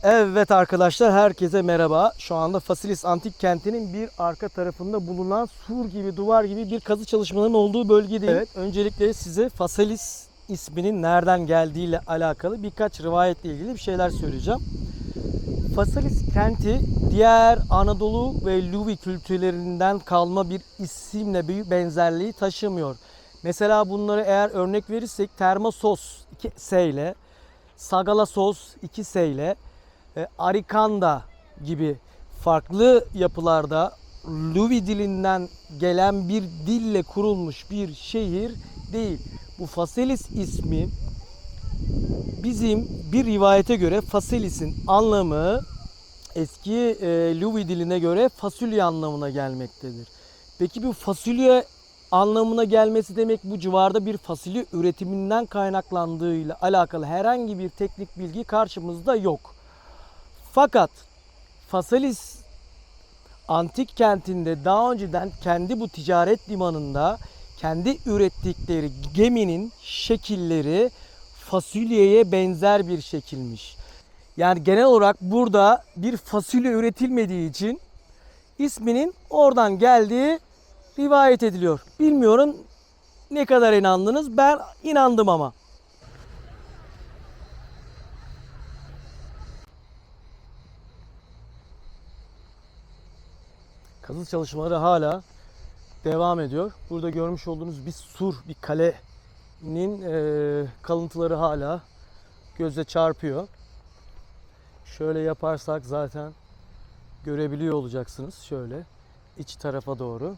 Evet arkadaşlar, herkese merhaba. Şu anda Fasilis Antik Kenti'nin bir arka tarafında bulunan sur gibi, duvar gibi bir kazı çalışmalarının olduğu bölgedeyim. Evet, öncelikle size Faselis isminin nereden geldiğiyle alakalı birkaç rivayetle ilgili bir şeyler söyleyeceğim. Faselis kenti diğer Anadolu ve Luvi kültürlerinden kalma bir isimle bir benzerliği taşımıyor. Mesela bunları eğer örnek verirsek Termosos 2 S ile, Sagalassos 2 S ile, Arikanda gibi farklı yapılarda Luvi dilinden gelen bir dille kurulmuş bir şehir değil. Bu Faselis ismi bizim bir rivayete göre Faselis'in anlamı eski Luvi diline göre fasulye anlamına gelmektedir. Peki bu fasulye anlamına gelmesi demek bu civarda bir fasulye üretiminden kaynaklandığıyla alakalı herhangi bir teknik bilgi karşımızda yok. Fakat Faselis antik kentinde daha önceden kendi bu ticaret limanında kendi ürettikleri geminin şekilleri fasulyeye benzer bir şekilmiş. Yani genel olarak burada bir fasulye üretilmediği için isminin oradan geldiği rivayet ediliyor. Bilmiyorum ne kadar inandınız, ben inandım ama. Kazı çalışmaları hala devam ediyor. Burada görmüş olduğunuz bir sur, bir kalenin kalıntıları hala göze çarpıyor. Şöyle yaparsak zaten görebiliyor olacaksınız. Şöyle iç tarafa doğru.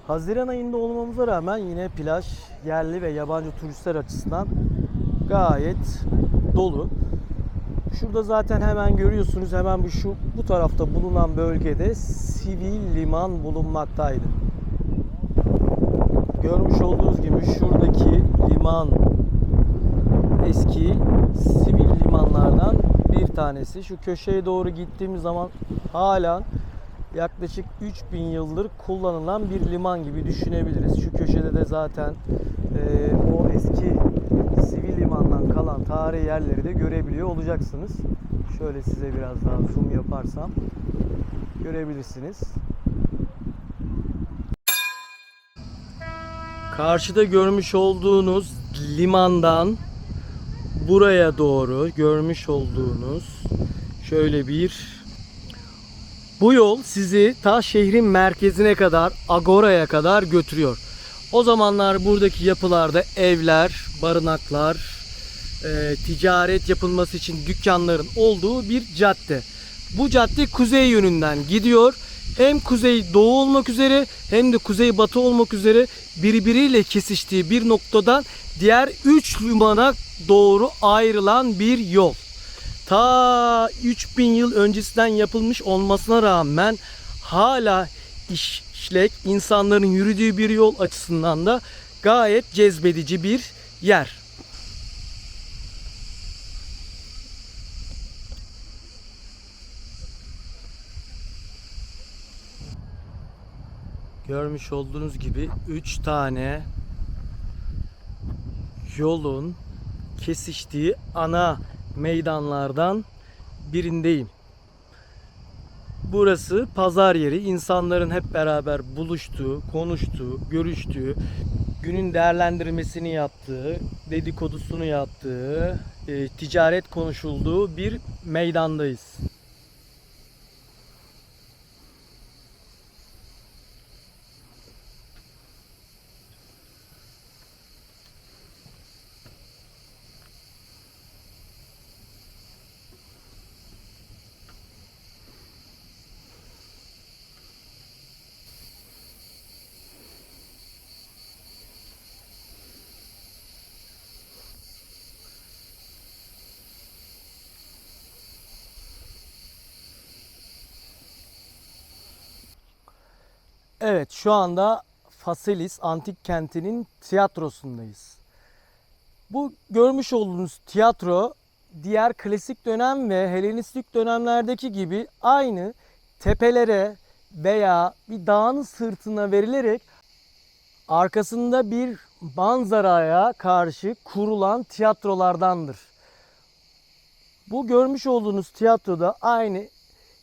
Haziran ayında olmamıza rağmen yine plaj yerli ve yabancı turistler açısından gayet dolu. Şurada zaten hemen görüyorsunuz, hemen bu tarafta bulunan bölgede sivil liman bulunmaktaydı. Görmüş olduğunuz gibi şuradaki liman eski sivil limanlardan bir tanesi. Şu köşeye doğru gittiğimiz zaman halen yaklaşık 3000 yıldır kullanılan bir liman gibi düşünebiliriz. Şu köşede de zaten o eski sivil limandan kalan tarihi yerleri de görebiliyor olacaksınız. Şöyle size biraz daha zoom yaparsam görebilirsiniz. Karşıda görmüş olduğunuz limandan buraya doğru görmüş olduğunuz şöyle bu yol sizi ta şehrin merkezine kadar, Agora'ya kadar götürüyor. O zamanlar buradaki yapılarda evler, barınaklar, ticaret yapılması için dükkanların olduğu bir cadde. Bu cadde kuzey yönünden gidiyor. Hem kuzey doğu olmak üzere hem de kuzey batı olmak üzere birbiriyle kesiştiği bir noktadan diğer 3 limana doğru ayrılan bir yol. Ta 3000 yıl öncesinden yapılmış olmasına rağmen hala işlek, insanların yürüdüğü bir yol açısından da gayet cezbedici bir yer. Görmüş olduğunuz gibi 3 tane yolun kesiştiği ana meydanlardan birindeyim. Burası pazar yeri. İnsanların hep beraber buluştuğu, konuştuğu, görüştüğü, günün değerlendirmesini yaptığı, dedikodusunu yaptığı, ticaret konuşulduğu bir meydandayız. Evet, şu anda Faselis Antik Kenti'nin tiyatrosundayız. Bu görmüş olduğunuz tiyatro diğer klasik dönem ve Helenistik dönemlerdeki gibi aynı tepelere veya bir dağın sırtına verilerek arkasında bir manzaraya karşı kurulan tiyatrolardandır. Bu görmüş olduğunuz tiyatroda aynı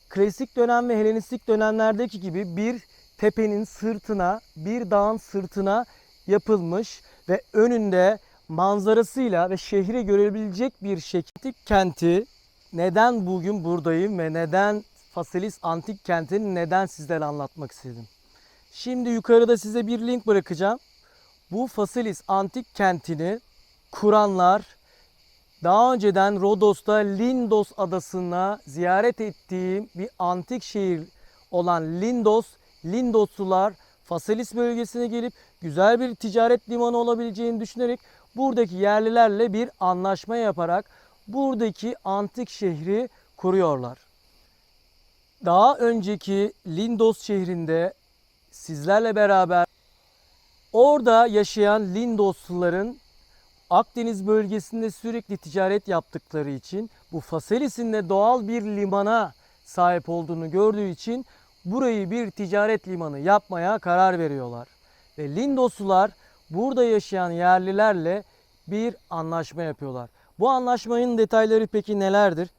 klasik dönem ve Helenistik dönemlerdeki gibi bir tepenin sırtına, bir dağın sırtına yapılmış ve önünde manzarasıyla ve şehri görebilecek bir şekilde kenti neden bugün buradayım ve neden Faselis Antik Kenti'ni neden sizlere anlatmak istedim. Şimdi yukarıda size bir link bırakacağım. Bu Faselis Antik Kenti'ni kuranlar daha önceden Rodos'ta Lindos adasına ziyaret ettiğim bir antik şehir olan Lindoslular Faselis bölgesine gelip güzel bir ticaret limanı olabileceğini düşünerek buradaki yerlilerle bir anlaşma yaparak buradaki antik şehri kuruyorlar. Daha önceki Lindos şehrinde sizlerle beraber orada yaşayan Lindosluların Akdeniz bölgesinde sürekli ticaret yaptıkları için bu Faselis'in de doğal bir limana sahip olduğunu gördüğü için burayı bir ticaret limanı yapmaya karar veriyorlar. Ve Lindoslular burada yaşayan yerlilerle bir anlaşma yapıyorlar. Bu anlaşmanın detayları peki nelerdir?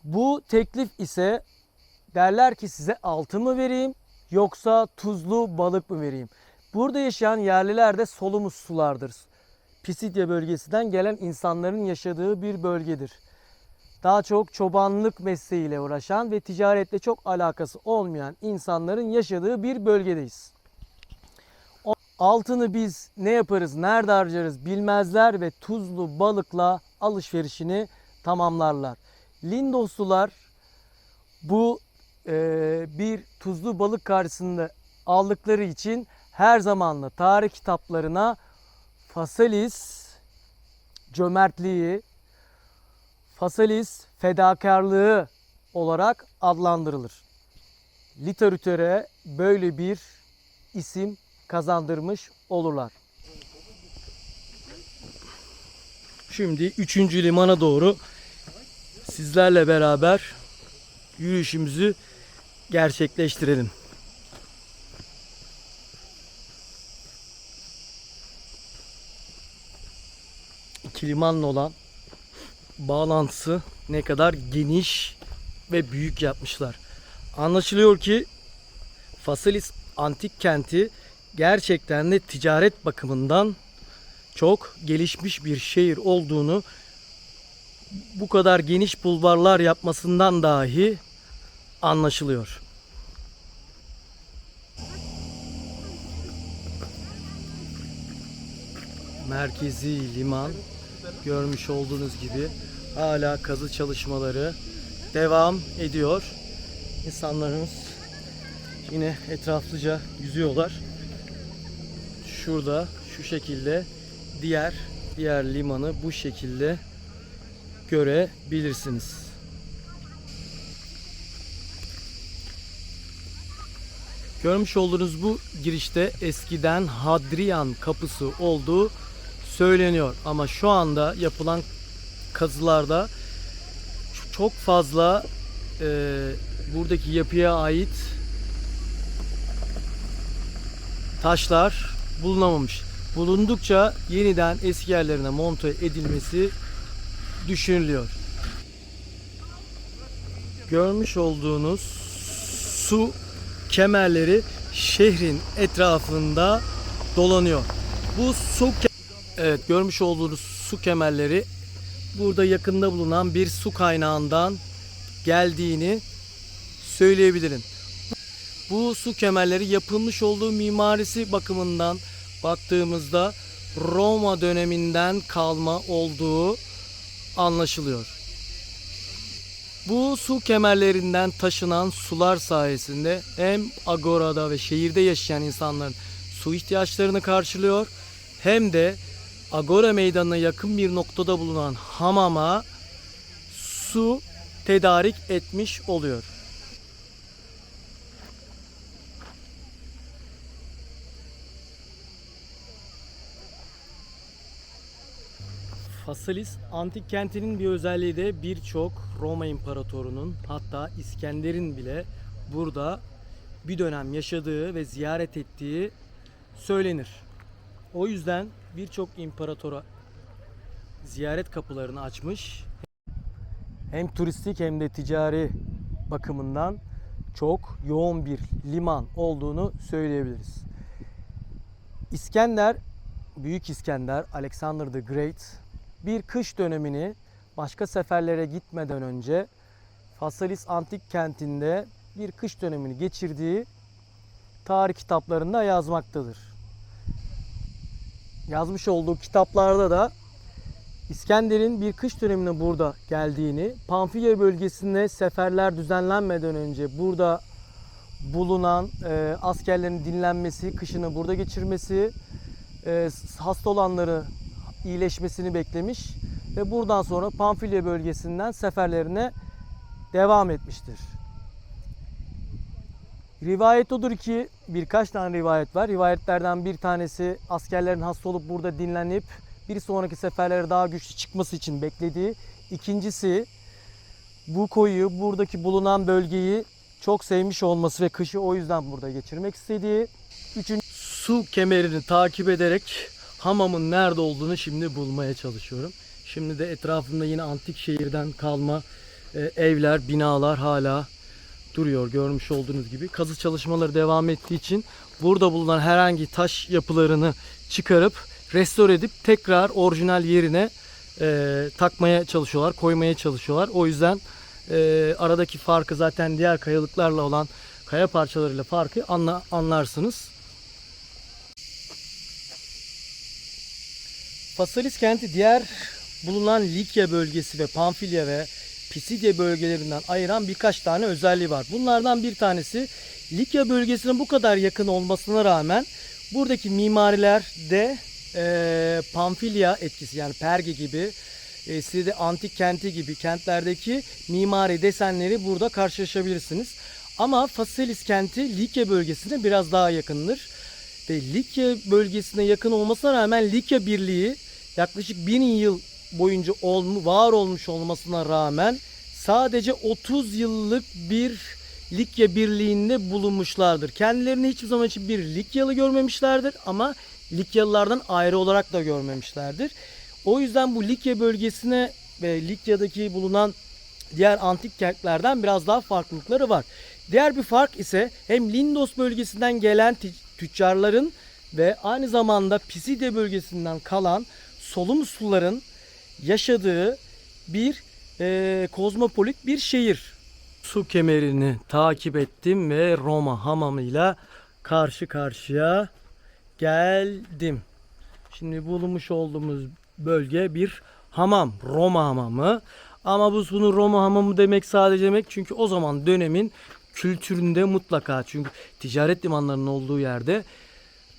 Bu teklif ise derler ki size altın mı vereyim yoksa tuzlu balık mı vereyim? Burada yaşayan yerliler de Solumus sulardır. Pisidya bölgesinden gelen insanların yaşadığı bir bölgedir. Daha çok çobanlık mesleğiyle uğraşan ve ticaretle çok alakası olmayan insanların yaşadığı bir bölgedeyiz. Altını biz ne yaparız, nerede harcarız bilmezler ve tuzlu balıkla alışverişini tamamlarlar. Lindoslular bu bir tuzlu balık karşısında aldıkları için her zamanla tarih kitaplarına Faselis cömertliği, Faselis fedakarlığı olarak adlandırılır. Literatüre böyle bir isim kazandırmış olurlar. Şimdi 3. limana doğru sizlerle beraber yürüyüşümüzü gerçekleştirelim. İki limanla olan bağlantısı ne kadar geniş ve büyük yapmışlar. Anlaşılıyor ki Faselis Antik Kenti gerçekten de ticaret bakımından çok gelişmiş bir şehir olduğunu bu kadar geniş bulvarlar yapmasından dahi anlaşılıyor. Merkezi liman görmüş olduğunuz gibi hala kazı çalışmaları devam ediyor. İnsanlarımız yine etraflıca yüzüyorlar. Şurada şu şekilde diğer limanı bu şekilde görebilirsiniz. Görmüş olduğunuz bu girişte eskiden Hadrian kapısı olduğu söyleniyor. Ama şu anda yapılan kazılarda çok fazla buradaki yapıya ait taşlar bulunamamış. Bulundukça yeniden eski yerlerine monte edilmesi düşünülüyor. Görmüş olduğunuz su kemerleri şehrin etrafında dolanıyor. Bu evet, görmüş olduğunuz su kemerleri burada yakında bulunan bir su kaynağından geldiğini söyleyebilirim. Bu su kemerleri yapılmış olduğu mimarisi bakımından baktığımızda Roma döneminden kalma olduğu anlaşılıyor. Bu su kemerlerinden taşınan sular sayesinde hem agorada ve şehirde yaşayan insanların su ihtiyaçlarını karşılıyor hem de agora meydanına yakın bir noktada bulunan hamama su tedarik etmiş oluyor. Fasalis antik kentinin bir özelliği de birçok Roma imparatorunun, hatta İskender'in bile burada bir dönem yaşadığı ve ziyaret ettiği söylenir. O yüzden birçok imparatora ziyaret kapılarını açmış. Hem turistik hem de ticari bakımından çok yoğun bir liman olduğunu söyleyebiliriz. İskender, Büyük İskender, Alexander the Great bir kış dönemini başka seferlere gitmeden önce Fasalis antik kentinde bir kış dönemini geçirdiği tarih kitaplarında yazmaktadır. Yazmış olduğu kitaplarda da İskender'in bir kış dönemine burada geldiğini, Pamfilya bölgesinde seferler düzenlenmeden önce burada bulunan askerlerin dinlenmesi, kışını burada geçirmesi, hasta olanları iyileşmesini beklemiş ve buradan sonra Pamfilya bölgesinden seferlerine devam etmiştir. Rivayet odur ki birkaç tane rivayet var. Rivayetlerden bir tanesi askerlerin hasta olup burada dinlenip bir sonraki seferlere daha güçlü çıkması için beklediği. İkincisi bu koyu, buradaki bulunan bölgeyi çok sevmiş olması ve kışı o yüzden burada geçirmek istediği. Üçüncü, su kemerini takip ederek hamamın nerede olduğunu şimdi bulmaya çalışıyorum. Şimdi de etrafında yine antik şehirden kalma evler, binalar hala duruyor görmüş olduğunuz gibi. Kazı çalışmaları devam ettiği için burada bulunan herhangi taş yapılarını çıkarıp restore edip tekrar orijinal yerine takmaya çalışıyorlar, koymaya çalışıyorlar. O yüzden aradaki farkı zaten diğer kayalıklarla olan kaya parçalarıyla farkı anlarsınız. Fasalis kenti diğer bulunan Likya bölgesi ve Pamfilya ve Pisidya bölgelerinden ayıran birkaç tane özelliği var. Bunlardan bir tanesi Likya bölgesine bu kadar yakın olmasına rağmen buradaki mimarilerde Pamfilya etkisi, yani Perge gibi, Side antik kenti gibi kentlerdeki mimari desenleri burada karşılaşabilirsiniz. Ama Fasalis kenti Likya bölgesine biraz daha yakındır. Ve Likya bölgesine yakın olmasına rağmen Likya Birliği yaklaşık 1000 yıl boyunca var olmuş olmasına rağmen sadece 30 yıllık bir Likya Birliği'nde bulunmuşlardır. Kendilerini hiçbir zaman için bir Likyalı görmemişlerdir ama Likyalılardan ayrı olarak da görmemişlerdir. O yüzden bu Likya bölgesine ve Likya'daki bulunan diğer antik kentlerden biraz daha farklılıkları var. Diğer bir fark ise hem Lindos bölgesinden gelen tüccarların ve aynı zamanda Pisidya bölgesinden kalan Solumusluların yaşadığı bir kozmopolit bir şehir. Su kemerini takip ettim ve Roma hamamıyla karşı karşıya geldim. Şimdi bulunmuş olduğumuz bölge bir hamam, Roma hamamı. Ama bunu Roma hamamı demek sadece demek çünkü o zaman dönemin kültüründe mutlaka, çünkü ticaret limanlarının olduğu yerde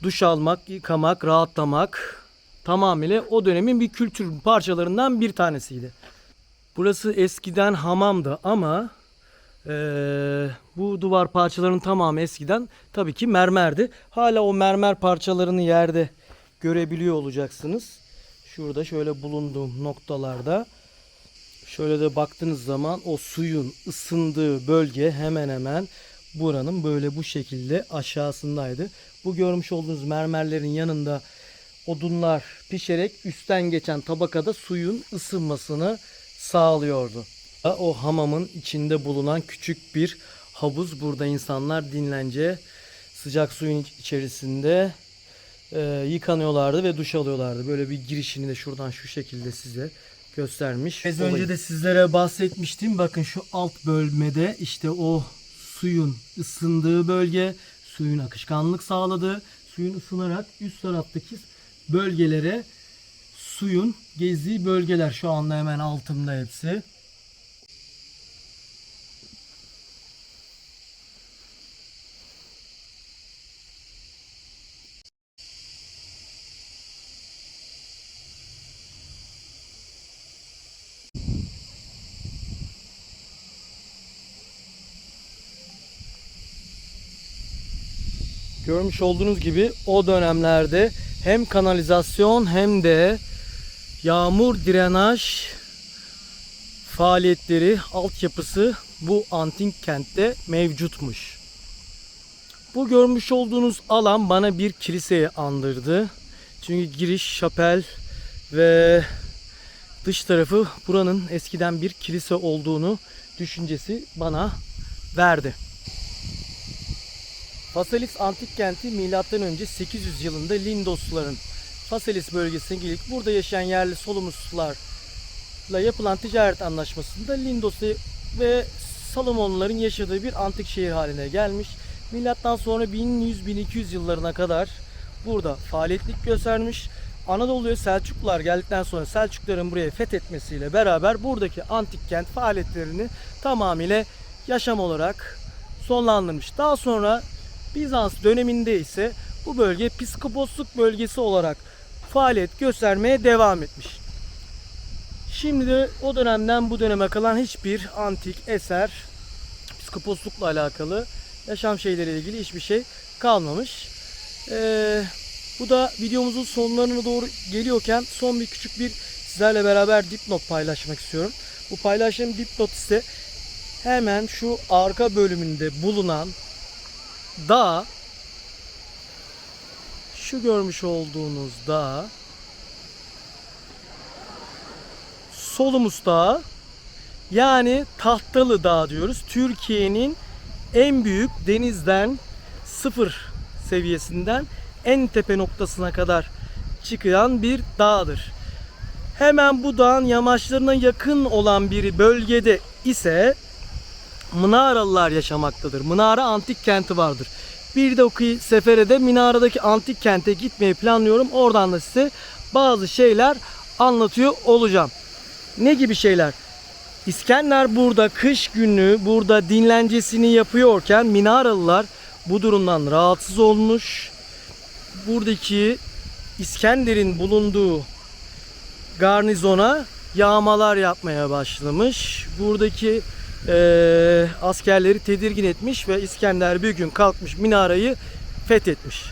duş almak, yıkamak, rahatlamak tamamıyla o dönemin bir kültür parçalarından bir tanesiydi. Burası eskiden hamamdı ama bu duvar parçalarının tamamı eskiden tabii ki mermerdi. Hala o mermer parçalarını yerde görebiliyor olacaksınız. Şurada şöyle bulunduğum noktalarda şöyle de baktığınız zaman o suyun ısındığı bölge hemen hemen buranın böyle bu şekilde aşağısındaydı. Bu görmüş olduğunuz mermerlerin yanında odunlar pişerek üstten geçen tabakada suyun ısınmasını sağlıyordu. O hamamın içinde bulunan küçük bir havuz. Burada insanlar dinlence sıcak suyun içerisinde yıkanıyorlardı ve duş alıyorlardı. Böyle bir girişini de şuradan şu şekilde size göstermiş. Az önce de sizlere bahsetmiştim. Bakın şu alt bölmede işte o suyun ısındığı bölge, suyun akışkanlık sağladığı, suyun ısınarak üst taraftaki bölgelere suyun gezdiği bölgeler. Şu anda hemen altımda hepsi. Görmüş olduğunuz gibi o dönemlerde hem kanalizasyon hem de yağmur drenaj faaliyetleri, altyapısı bu antik kentte mevcutmuş. Bu görmüş olduğunuz alan bana bir kiliseye andırdı. Çünkü giriş, şapel ve dış tarafı buranın eskiden bir kilise olduğunu düşüncesi bana verdi. Fasalis antik kenti M.Ö. 800 yılında Lindosluların Fasalis bölgesine gelip burada yaşayan yerli Solomuslarla yapılan ticaret anlaşmasında Lindos ve Salomonluların yaşadığı bir antik şehir haline gelmiş. Milattan sonra 1100-1200 yıllarına kadar burada faaliyetlik göstermiş. Anadolu'ya Selçuklular geldikten sonra Selçukluların burayı fethetmesiyle beraber buradaki antik kent faaliyetlerini tamamıyla yaşam olarak sonlandırmış. Daha sonra Bizans döneminde ise bu bölge piskoposluk bölgesi olarak faaliyet göstermeye devam etmiş. Şimdi de o dönemden bu döneme kalan hiçbir antik eser, piskoposlukla alakalı yaşam şeyleriyle ilgili hiçbir şey kalmamış. Bu da videomuzun sonlarına doğru geliyorken son bir küçük bir sizlerle beraber dipnot paylaşmak istiyorum. Bu paylaştığım dipnot ise hemen şu arka bölümünde bulunan dağ, şu görmüş olduğunuz dağ Solumus Dağı, yani Tahtalı Dağ diyoruz. Türkiye'nin en büyük denizden sıfır seviyesinden en tepe noktasına kadar çıkan bir dağdır. Hemen bu dağın yamaçlarına yakın olan bir bölgede ise Mınaralılar yaşamaktadır. Mınara antik kenti vardır. Bir dahaki sefere de Minara'daki antik kente gitmeyi planlıyorum. Oradan da size bazı şeyler anlatıyor olacağım. Ne gibi şeyler? İskender burada kış günü burada dinlencesini yapıyorken Minaralılar bu durumdan rahatsız olmuş. Buradaki İskender'in bulunduğu garnizona yağmalar yapmaya başlamış. Buradaki askerleri tedirgin etmiş ve İskender bir gün kalkmış Minara'yı fethetmiş.